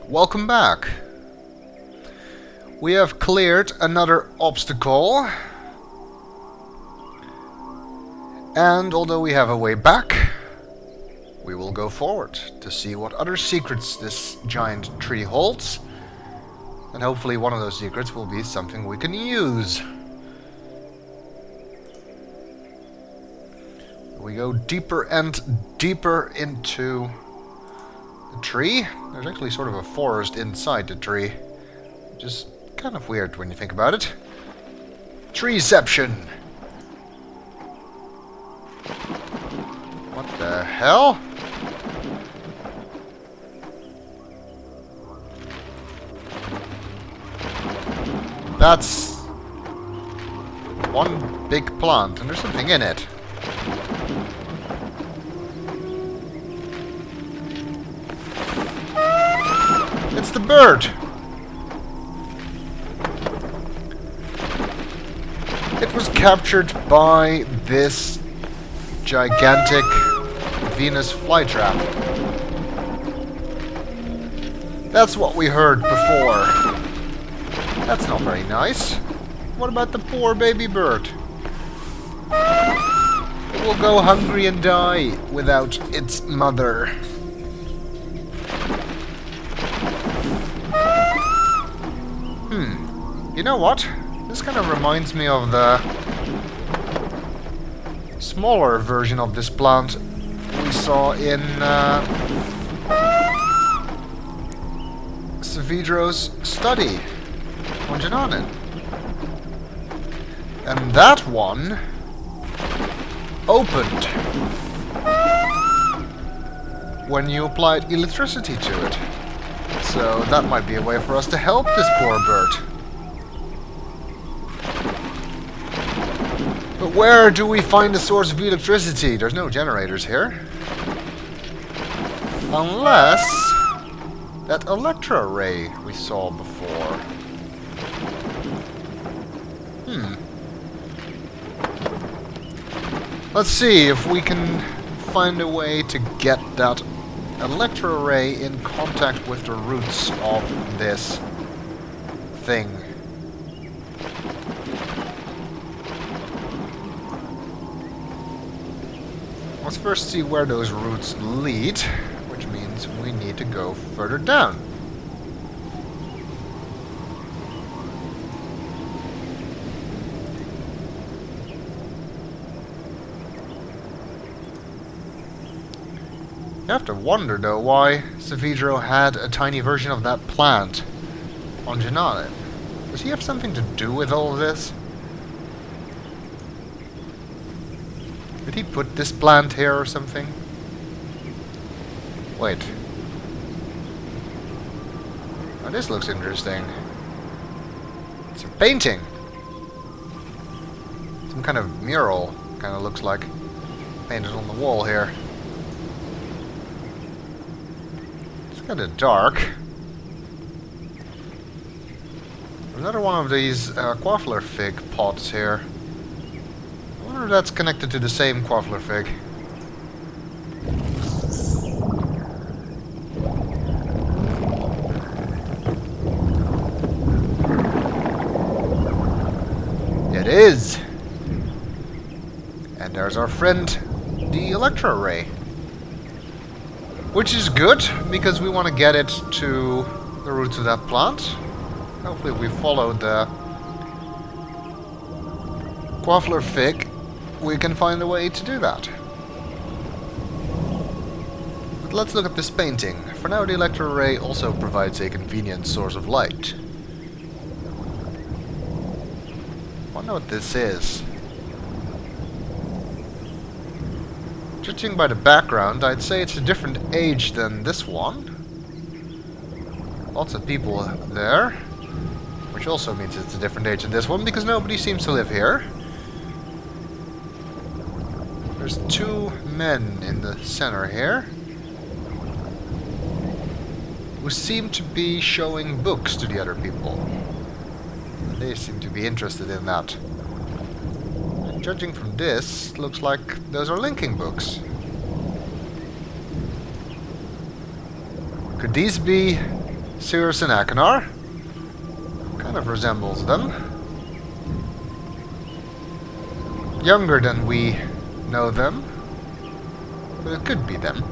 Welcome back. We have cleared another obstacle. And although we have a way back, we will go forward to see what other secrets this giant tree holds. And hopefully one of those secrets will be something we can use. We go deeper and deeper into the tree. There's actually sort of a forest inside the tree, which is kind of weird when you think about it. Treeception! What the hell? That's one big plant, and there's something in it. It's the bird! It was captured by this gigantic Venus flytrap. That's what we heard before. That's not very nice. What about the poor baby bird? It will go hungry and die without its mother. You know what? This kind of reminds me of the smaller version of this plant we saw in Saavedro's study on Jananin. And that one opened when you applied electricity to it. So that might be a way for us to help this poor bird. But where do we find the source of electricity? There's no generators here. Unless that electro ray we saw before. Let's see if we can find a way to get that electro ray in contact with the roots of this thing. Let's first see where those roots lead, which means we need to go further down. You have to wonder, though, why Saavedro had a tiny version of that plant on Jananin. Does he have something to do with all of this? Did he put this plant here or something? Wait. Oh, this looks interesting. It's a painting. Some kind of mural, kind of looks like. Painted on the wall here. It's kind of dark. Another one of these quaffler fig pots here. I wonder if that's connected to the same quaffler fig. It is! And there's our friend, the electro ray. Which is good, because we want to get it to the roots of that plant. Hopefully if we follow the quaffler fig, we can find a way to do that. But let's look at this painting. For now, the electro ray also provides a convenient source of light. I wonder what this is. Judging by the background, I'd say it's a different age than this one. Lots of people there. Which also means it's a different age than this one, because nobody seems to live here. There's two men in the center here who seem to be showing books to the other people. They seem to be interested in that. And judging from this, looks like those are linking books. Could these be Cirrus and Achenar. Kind of resembles them. Younger than we know them. But it could be them.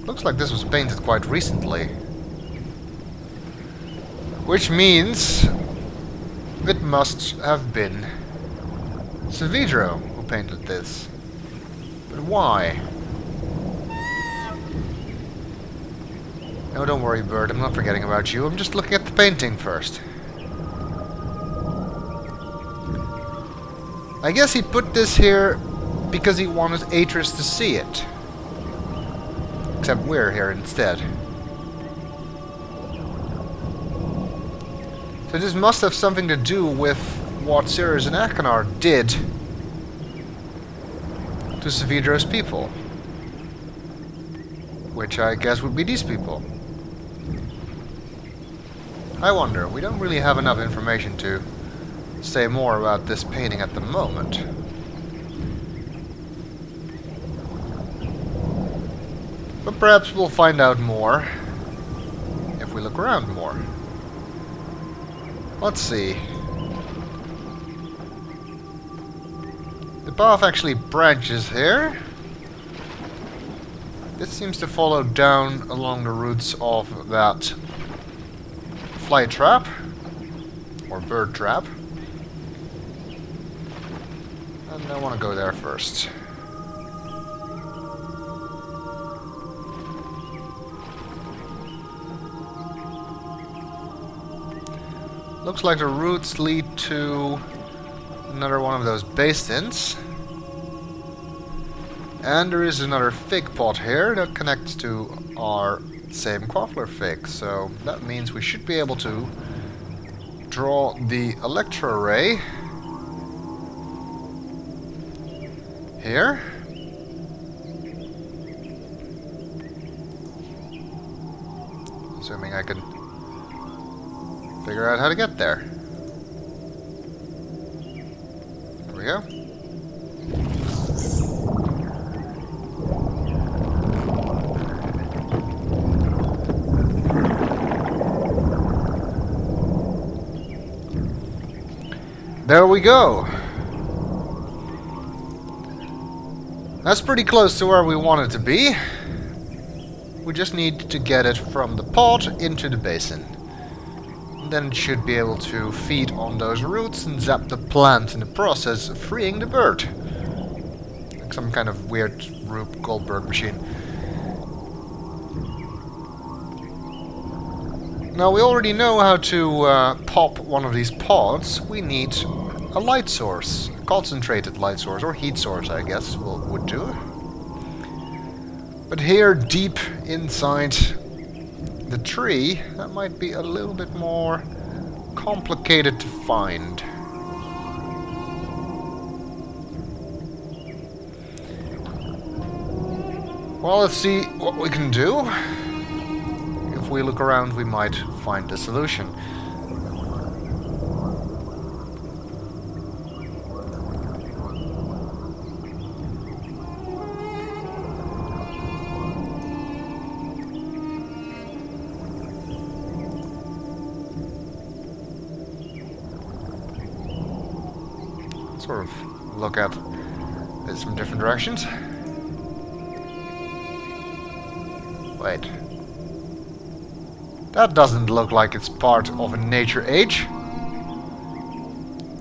Looks like this was painted quite recently. Which means it must have been Saavedro who painted this. But why? No, don't worry, bird. I'm not forgetting about you. I'm just looking at the painting first. I guess he put this here because he wanted Atrus to see it. Except we're here instead. So this must have something to do with what Cirrus and Achenar did to Saavedro's people. Which I guess would be these people. I wonder, we don't really have enough information to say more about this painting at the moment. But perhaps we'll find out more if we look around more. Let's see. The path actually branches here. This seems to follow down along the roots of that fly trap, or bird trap. And I want to go there first. Looks like the roots lead to another one of those basins. And there is another fig pot here that connects to our same Quaffler fig. So that means we should be able to draw the electro ray here. Assuming I can figure out how to get there. There we go. There we go. That's pretty close to where we want it to be. We just need to get it from the pot into the basin. Then it should be able to feed on those roots and zap the plant in the process, freeing the bird. Like some kind of weird Rube Goldberg machine. Now we already know how to pop one of these pods. We need a light source, a concentrated light source, or heat source I guess would do. But here deep inside the tree, that might be a little bit more complicated to find. Well, let's see what we can do. If we look around, we might find a solution. Sort of look at it from different directions. Wait. That doesn't look like it's part of a nature age.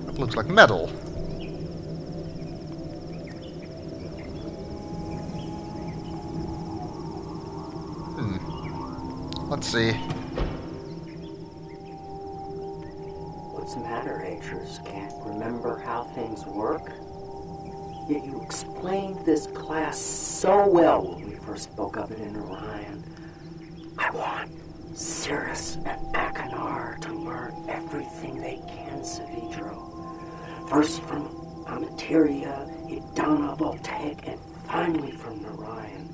It looks like metal. Let's see. What's the matter, Atrus? Can't remember how things work? Yet you explained this class so well when we first spoke of it in Orion. I want Cirrus and Achenar to learn everything they can, Saavedro. First from Amateria, Idana, Voltaic, and finally from Orion.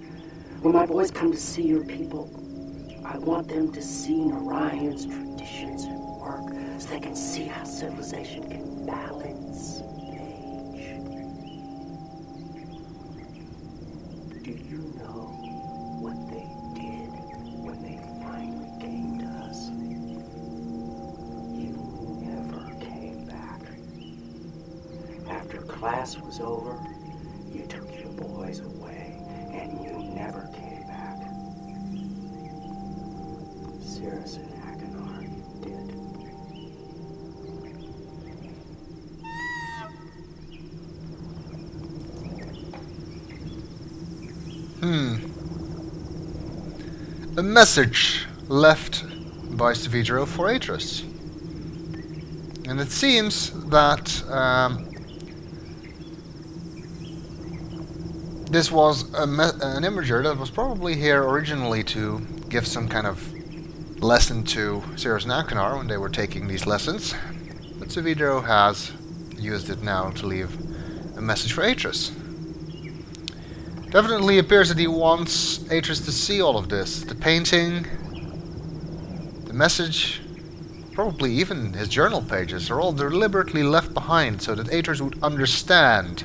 When my boys come to see your people, I want them to see Orion's traditions at work so they can see how civilization can balance age. Do you know what they did class was over, you took your boys away, and you never came back. Cirrus and Achenar, you did. A message left by Saavedro for Atrus. And it seems that this was an imager that was probably here originally to give some kind of lesson to Cirrus and Achenar when they were taking these lessons. But Saavedro has used it now to leave a message for Atrus. Definitely appears that he wants Atrus to see all of this. The painting, the message, probably even his journal pages are all deliberately left behind so that Atrus would understand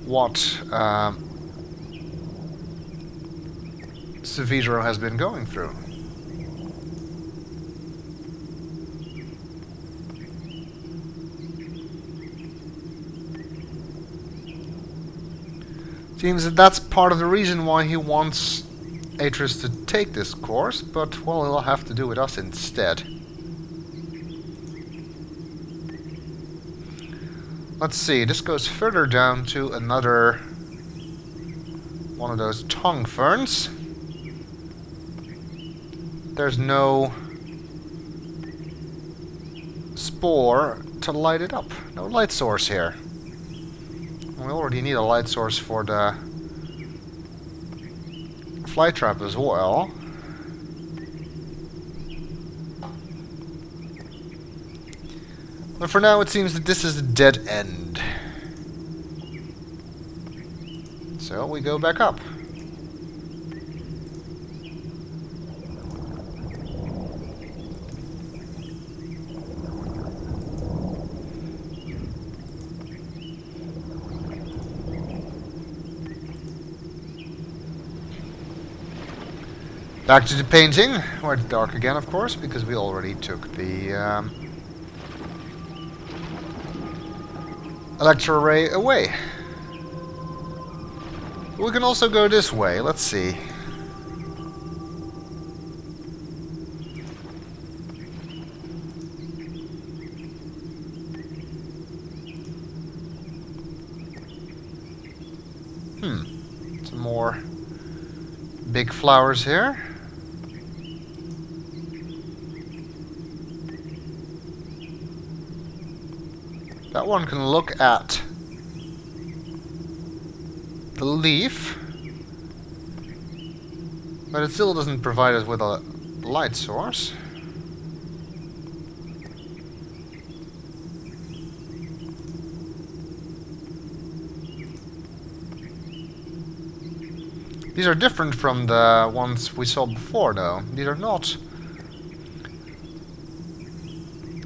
what Saavedro has been going through. Seems that that's part of the reason why he wants Atrus to take this course, but, well, he'll have to do with us instead. Let's see, this goes further down to another one of those tongue ferns. There's no spore to light it up. No light source here. We already need a light source for the fly trap as well. But for now it seems that this is a dead end. So we go back up. Back to the painting, where it's dark again, of course, because we already took the electro ray away. We can also go this way, let's see. Some more big flowers here. That one can look at the leaf, but it still doesn't provide us with a light source. These are different from the ones we saw before, though. These are not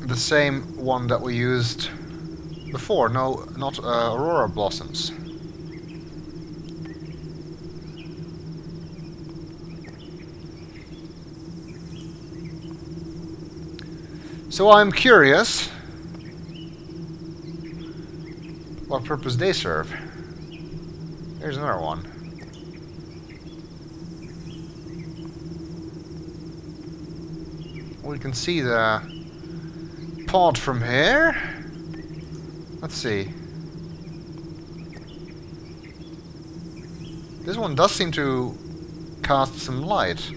the same one that we used before. No, not aurora blossoms. So I'm curious what purpose they serve. Here's another one. We can see the pod from here. Let's see. This one does seem to cast some light.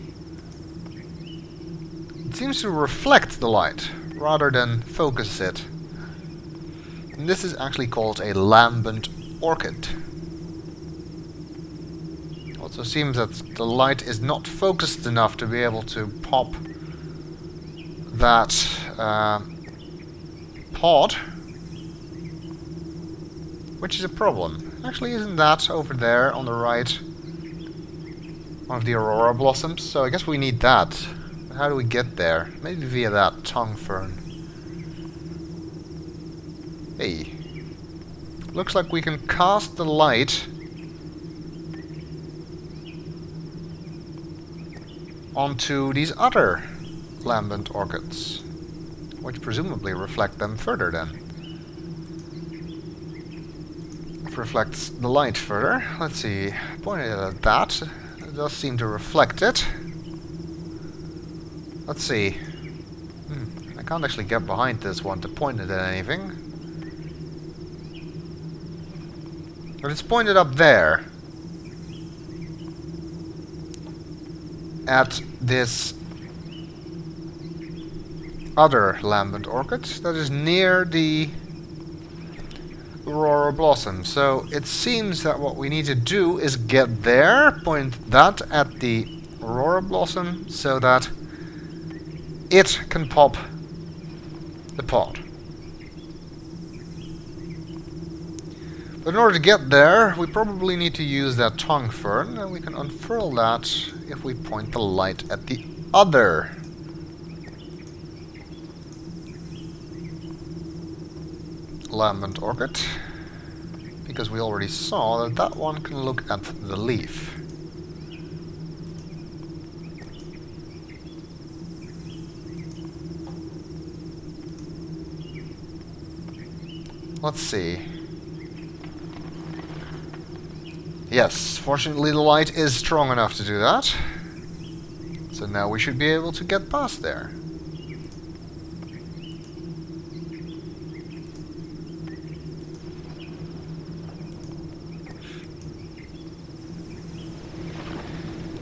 It seems to reflect the light rather than focus it. And this is actually called a lambent orchid. Also seems that the light is not focused enough to be able to pop that pod, which is a problem. Actually, isn't that over there on the right one of the aurora blossoms? So I guess we need that. How do we get there? Maybe via that tongue fern. Hey. Looks like we can cast the light onto these other lambent orchids, which presumably reflect them further then. reflects the light further. Let's see. Pointed at that. It does seem to reflect it. Let's see. I can't actually get behind this one to point it at anything. But it's pointed up there. At this other lambent orchid that is near the Aurora Blossom. So it seems that what we need to do is get there, point that at the Aurora Blossom so that it can pop the pod. But in order to get there, we probably need to use that tongue fern, and we can unfurl that if we point the light at the other lambent orchid, because we already saw that that one can look at the leaf. Let's see. Yes, fortunately the light is strong enough to do that. So now we should be able to get past there.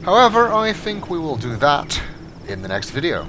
However, I think we will do that in the next video.